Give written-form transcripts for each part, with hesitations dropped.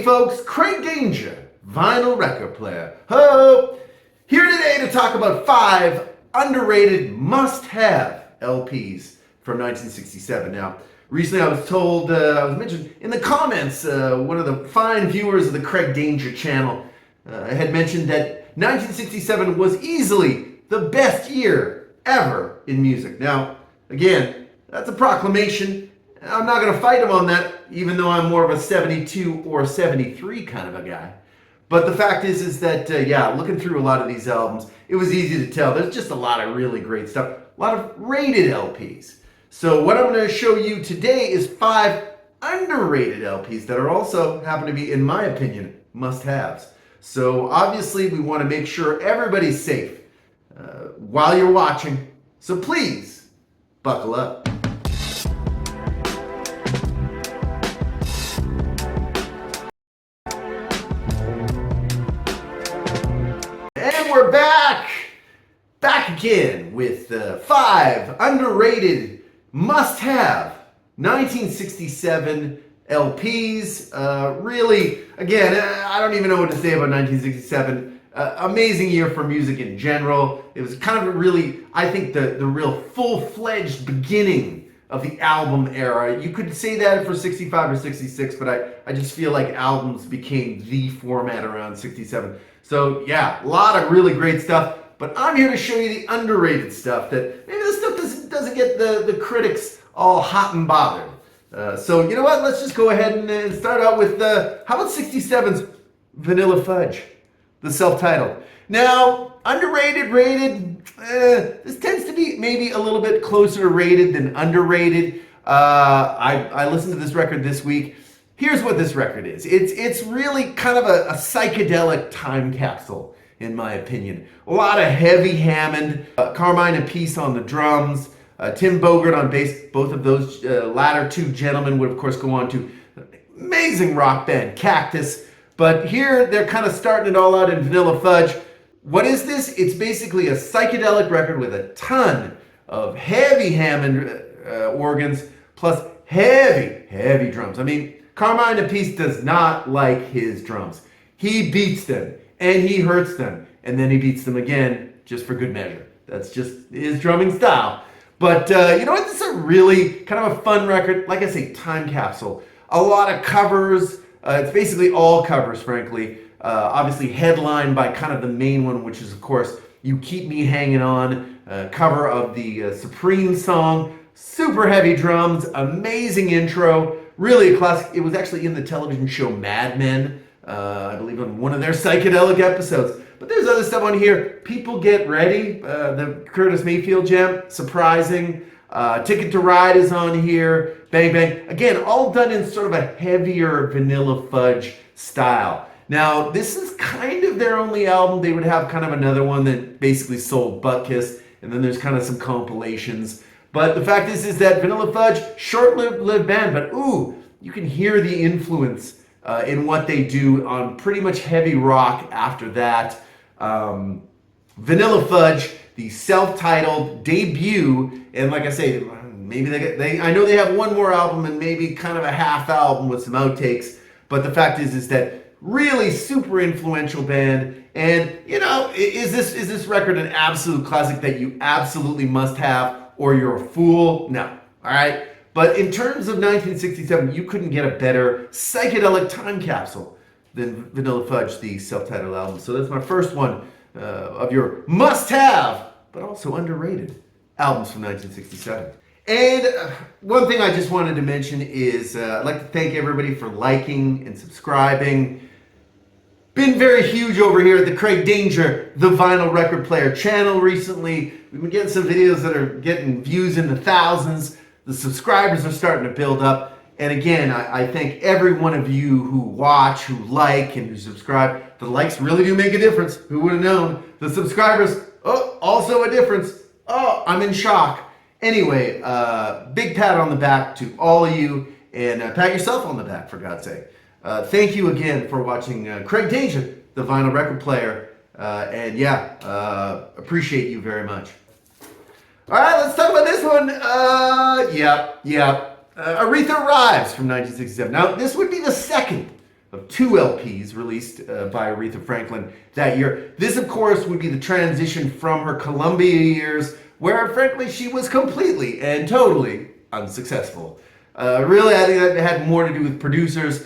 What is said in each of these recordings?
folks, Craig Danger, vinyl record player. Ho! Here today to talk about 5 underrated must-have LPs from 1967. Now, recently I was told, I was mentioned in the comments, one of the fine viewers of the Craig Danger channel had mentioned that 1967 was easily the best year ever in music. Now, again, that's a proclamation. I'm not going to fight him on that, even though I'm more of a 72 or 73 kind of a guy. But the fact is that, yeah, looking through a lot of these albums, it was easy to tell. There's just a lot of really great stuff. A lot of rated LPs. So what I'm going to show you today is 5 underrated LPs that are also, happen to be, in my opinion, must-haves. So obviously we want to make sure everybody's safe while you're watching. So please, buckle up. And we're back again with 5 underrated must-have 1967 LPs. Really, again, I don't even know what to say about 1967. Amazing year for music in general. It was kind of really, I think, the real full-fledged beginning of the album era. You could say that for 65 or 66, but I just feel like albums became the format around 67. So yeah, a lot of really great stuff, but I'm here to show you the underrated stuff that maybe the stuff doesn't get the critics all hot and bothered. So you know what, let's just go ahead and start out with, how about 67's Vanilla Fudge, the self-titled. Now, underrated, rated, this tends to be maybe a little bit closer rated than underrated. I listened to this record this week. Here's what this record is. It's really kind of a psychedelic time capsule, in my opinion. A lot of heavy Hammond, Carmine Appice on the drums, Tim Bogert on bass. Both of those latter two gentlemen would, of course, go on to amazing rock band, Cactus. But here, they're kind of starting it all out in Vanilla Fudge. What is this? It's basically a psychedelic record with a ton of heavy Hammond organs, plus heavy drums. I mean, Carmine Appice does not like his drums. He beats them, and he hurts them, and then he beats them again, just for good measure. That's just his drumming style. But you know what? This is a really kind of a fun record. Like I say, time capsule. A lot of covers. It's basically all covers, frankly. Obviously headlined by kind of the main one, which is, of course, You Keep Me Hanging On, cover of the Supreme song. Super heavy drums, amazing intro. Really a classic. It was actually in the television show Mad Men, I believe on one of their psychedelic episodes. But there's other stuff on here. People Get Ready, the Curtis Mayfield jam, surprising. Ticket to Ride is on here. Bang Bang. Again, all done in sort of a heavier Vanilla Fudge style. Now, this is kind of their only album. They would have kind of another one that basically sold butt kiss, and then there's kind of some compilations. But the fact is that Vanilla Fudge, short-lived band, but ooh, you can hear the influence in what they do on pretty much heavy rock after that. Vanilla Fudge, the self-titled debut, and like I say, maybe I know they have one more album and maybe kind of a half album with some outtakes, but the fact is that really super influential band. And you know, is this record an absolute classic that you absolutely must have, or you're a fool? No. All right. But in terms of 1967, you couldn't get a better psychedelic time capsule than Vanilla Fudge, the self-titled album. So that's my first one of your must-have, but also underrated albums from 1967. And one thing I just wanted to mention is I'd like to thank everybody for liking and subscribing. Been very huge over here at the Craig Danger, the vinyl record player channel recently. We've been getting some videos that are getting views in the thousands. The subscribers are starting to build up. And again, I thank every one of you who watch, who like, and who subscribe. The likes really do make a difference. Who would have known? The subscribers, oh, also a difference. Oh, I'm in shock. Anyway, big pat on the back to all of you, and pat yourself on the back, for God's sake. Thank you again for watching Craig Danger, the vinyl record player, and yeah, appreciate you very much. All right, let's talk about this one. Artha Arrives from 1967. Now, this would be the second of 2 LPs released by Aretha Franklin that year. This, of course, would be the transition from her Columbia years, where, frankly, she was completely and totally unsuccessful. Really, I think that had more to do with producers.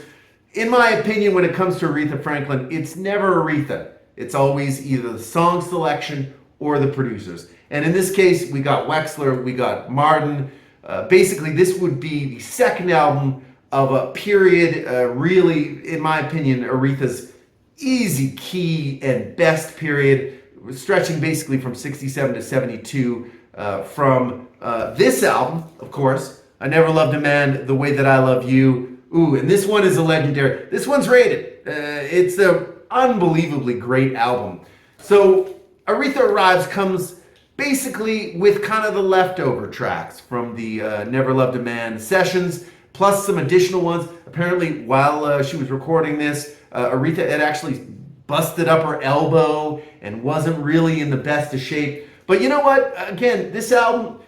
In my opinion, when it comes to Aretha Franklin, it's never Aretha. It's always either the song selection or the producers. And in this case, we got Wexler, we got Martin. Basically, this would be the second album of a period, really, in my opinion, Aretha's easy key and best period, stretching basically from 67 to 72. From this album, of course, I Never Loved a Man the Way That I Love You. Ooh, and this one is a legendary. This one's rated. It's an unbelievably great album. So Artha Arrives comes basically with kind of the leftover tracks from the Never Loved a Man sessions, plus some additional ones. Apparently, while she was recording this, Aretha had actually busted up her elbow and wasn't really in the best of shape. But you know what? Again, this album,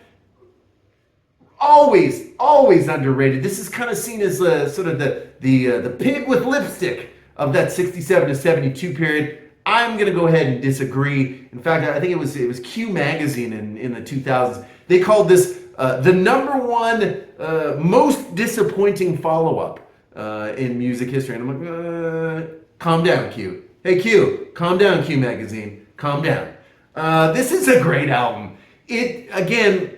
always underrated. This is kind of seen as sort of the pig with lipstick of that 67 to 72 period. I'm going to go ahead and disagree. In fact, I think it was Q Magazine in the 2000s. They called this the #1 most disappointing follow-up in music history. And I'm like, calm down, Q. Hey, Q, calm down, Q Magazine. Calm down. This is a great album. It, again,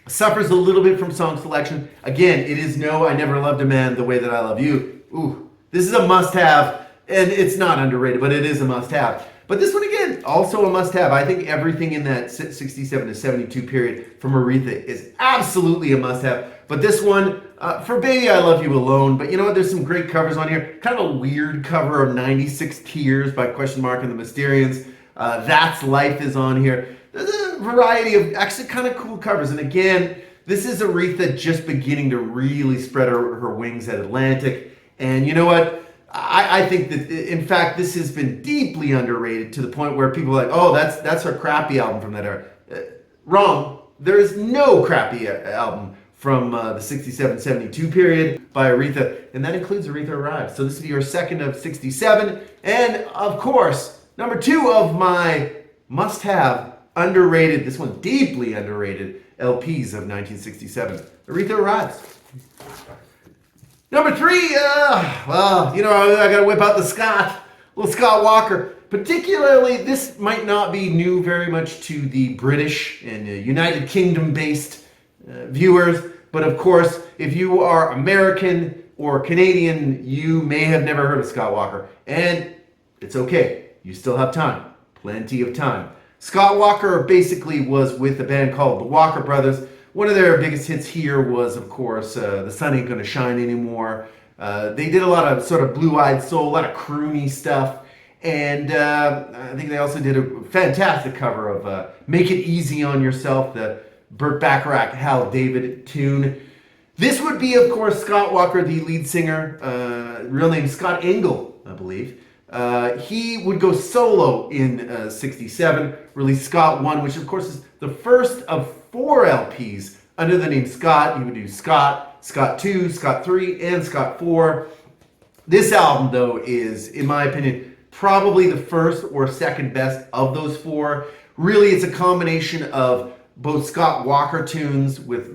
suffers a little bit from song selection. Again, it is no I Never Loved a Man the Way That I Love You. Ooh, this is a must-have, and it's not underrated, but it is a must-have. But this one, again, also a must-have. I think everything in that 67 to 72 period from Aretha is absolutely a must-have. But this one, for Baby I Love You Alone, but you know what, there's some great covers on here. Kind of a weird cover of 96 Tears by Question Mark and the Mysterians. That's Life is on here. There's a variety of actually kind of cool covers. And again, this is Aretha just beginning to really spread her wings at Atlantic. And you know what? I think that, in fact, this has been deeply underrated to the point where people are like, oh, that's her crappy album from that era. Wrong. There is no crappy album from the 67-72 period by Aretha, and that includes Artha Arrives. So this is your second of 67. And, of course, number 2 of my must-have underrated, this one deeply underrated, LPs of 1967. Artha Arrives. Number 3, well, you know, I gotta whip out the little Scott Walker. Particularly, this might not be new very much to the British and United Kingdom-based viewers, but of course, if you are American or Canadian, you may have never heard of Scott Walker. And it's okay, you still have time, plenty of time. Scott Walker basically was with a band called the Walker Brothers. One of their biggest hits here was, of course, The Sun Ain't Gonna Shine Anymore. They did a lot of sort of blue-eyed soul, a lot of croony stuff. And I think they also did a fantastic cover of Make It Easy on Yourself, the Burt Bacharach, Hal David tune. This would be, of course, Scott Walker, the lead singer, real name Scott Engel, I believe. He would go solo in 67, release Scott 1, which of course is the first of 4 LPs under the name Scott. He would do Scott, Scott 2, Scott 3, and Scott 4. This album, though, is, in my opinion, probably the first or second best of those 4. Really, it's a combination of both Scott Walker tunes with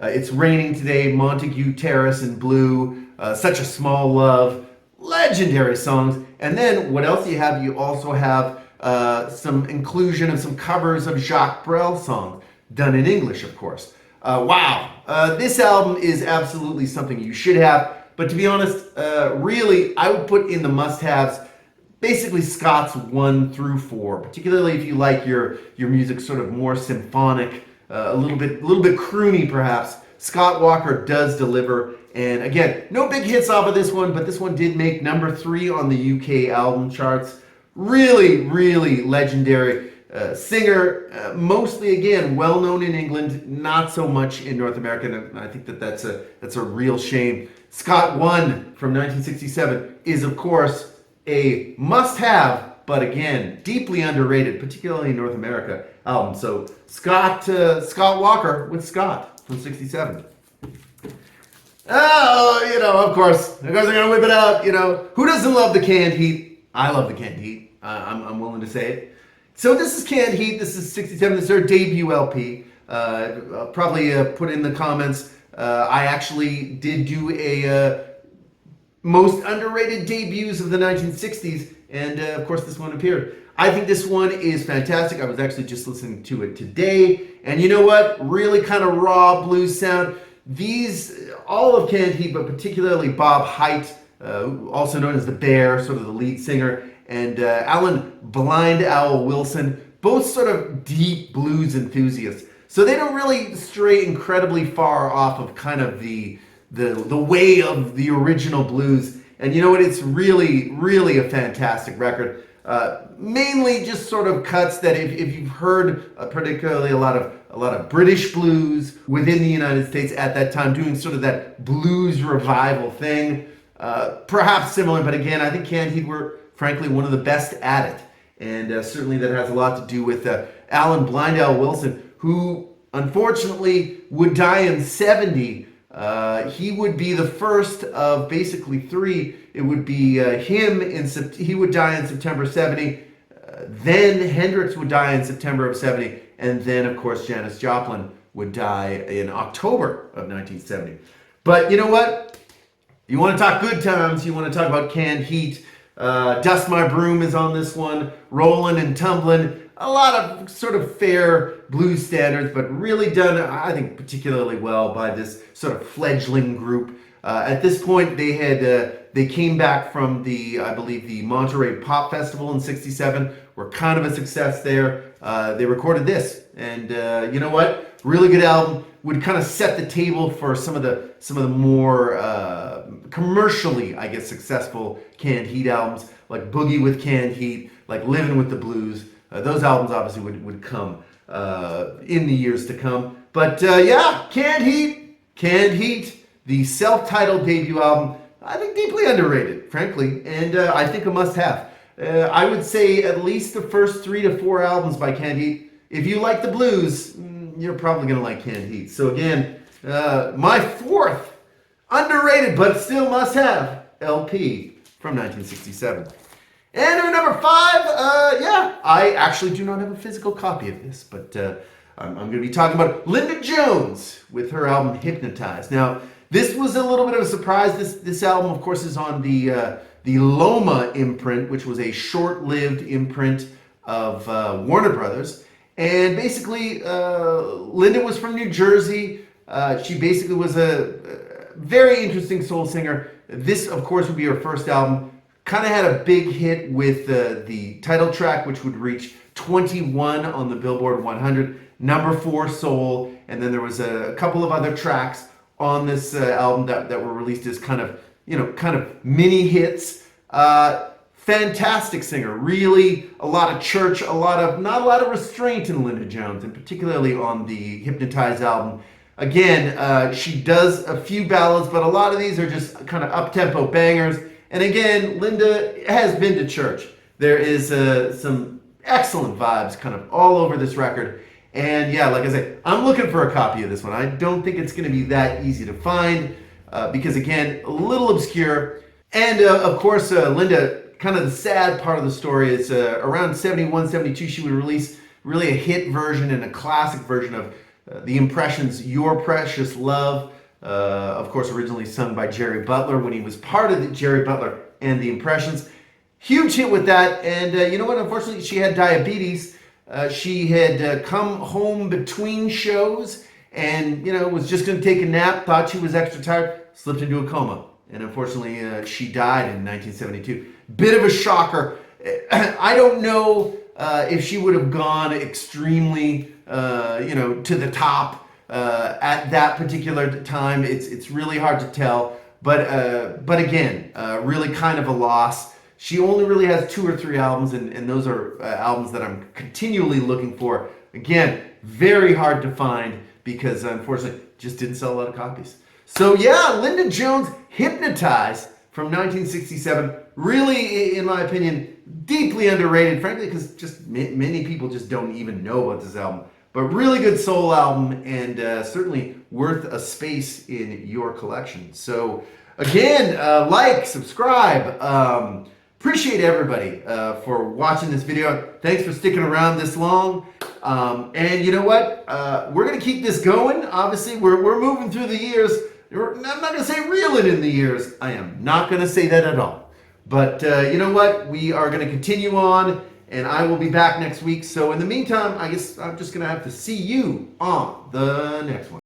It's Raining Today, Montague Terrace in Blue, Such a Small Love, legendary songs. And then what else do you have? You also have some inclusion of some covers of Jacques Brel songs, done in English, of course. Wow. This album is absolutely something you should have. But to be honest, really, I would put in the must-haves basically Scott's 1 through 4, particularly if you like your music sort of more symphonic, a little bit croony perhaps. Scott Walker does deliver. And again, no big hits off of this one, but this one did make number 3 on the UK album charts. Really, really legendary singer. Mostly, again, well known in England, not so much in North America. And I think that's a real shame. Scott 1 from 1967 is, of course, a must-have, but again, deeply underrated, particularly in North America album. So Scott Walker with Scott from 67. Oh, of course they're gonna whip it out. Who doesn't love the canned heat? I love the canned heat. I'm willing to say it. So this is canned heat. This is 67. This is their debut LP. I'll probably put in the comments. I actually did do a most underrated debuts of the 1960s, and of course this one appeared. I think this one is fantastic. I was actually just listening to it today, and you know what? Really kind of raw blues sound. All of Canned Heat, but particularly Bob Haidt, also known as the Bear, sort of the lead singer, and Alan Blind Owl Wilson, both sort of deep blues enthusiasts. So they don't really stray incredibly far off of kind of the way of the original blues. And you know what? It's really, really a fantastic record. Mainly just sort of cuts that if you've heard particularly a lot of British blues within the United States at that time, doing sort of that blues revival thing, perhaps similar, but again, I think Canned Heat were frankly one of the best at it. And certainly that has a lot to do with Alan Blind Owl Wilson, who unfortunately would die in 70. He would be the first of basically three. It would be him he would die in September 70. Then Hendrix would die in September of 70. And then, of course, Janis Joplin would die in October of 1970. But you know what? You want to talk good times. You want to talk about Canned Heat. Dust My Broom is on this one. Rollin' and Tumblin'. A lot of sort of fair blues standards, but really done, I think, particularly well by this sort of fledgling group. At this point, they came back from I believe the Monterey Pop Festival in '67. Were kind of a success there. They recorded this, and you know what? Really good album. Would kind of set the table for some of the more commercially, I guess, successful Canned Heat albums, like Boogie with Canned Heat, like Livin' with the Blues. Those albums obviously would come in the years to come. But yeah, Canned Heat, the self-titled debut album, I think deeply underrated, frankly, and I think a must-have. I would say at least the first 3 to 4 albums by Canned Heat. If you like the blues, you're probably going to like Canned Heat. So again, my fourth underrated but still must-have LP from 1967. And our number 5, I actually do not have a physical copy of this, but I'm going to be talking about Linda Jones with her album Hypnotized. Now, this was a little bit of a surprise. This album, of course, is on the Loma imprint, which was a short-lived imprint of Warner Brothers. And basically, Linda was from New Jersey. She basically was a very interesting soul singer. This, of course, would be her first album. Kind of had a big hit with the title track, which would reach 21 on the Billboard 100, number 4 soul, and then there was a couple of other tracks on this album that were released as kind of mini hits. Fantastic singer, really a lot of church, not a lot of restraint in Linda Jones, and particularly on the Hypnotized album. Again, she does a few ballads, but a lot of these are just kind of up-tempo bangers. And again, Linda has been to church. There is some excellent vibes kind of all over this record. And yeah, like I said, I'm looking for a copy of this one. I don't think it's going to be that easy to find because, again, a little obscure. And of course, Linda, kind of the sad part of the story is around 71, 72, she would release really a hit version and a classic version of The Impressions' Your Precious Love. Of course, originally sung by Jerry Butler when he was part of Jerry Butler and the Impressions. Huge hit with that, and you know what? Unfortunately, she had diabetes. She had come home between shows and, was just going to take a nap, thought she was extra tired, slipped into a coma. And unfortunately, she died in 1972. Bit of a shocker. I don't know if she would have gone extremely, to the top at that particular time. It's really hard to tell, but again, really kind of a loss. She only really has 2 or 3 albums, and those are albums that I'm continually looking for. Again, very hard to find because unfortunately just didn't sell a lot of copies. So yeah, Linda Jones, Hypnotized from 1967. Really, in my opinion, deeply underrated, frankly, because just many people just don't even know about this album. But really good soul album, and certainly worth a space in your collection. So again, like, subscribe. Appreciate everybody for watching this video. Thanks for sticking around this long. And you know what? We're going to keep this going. Obviously, we're moving through the years. I'm not going to say reeling in the years. I am not going to say that at all. But you know what? We are going to continue on, and I will be back next week. So in the meantime, I guess I'm just going to have to see you on the next one.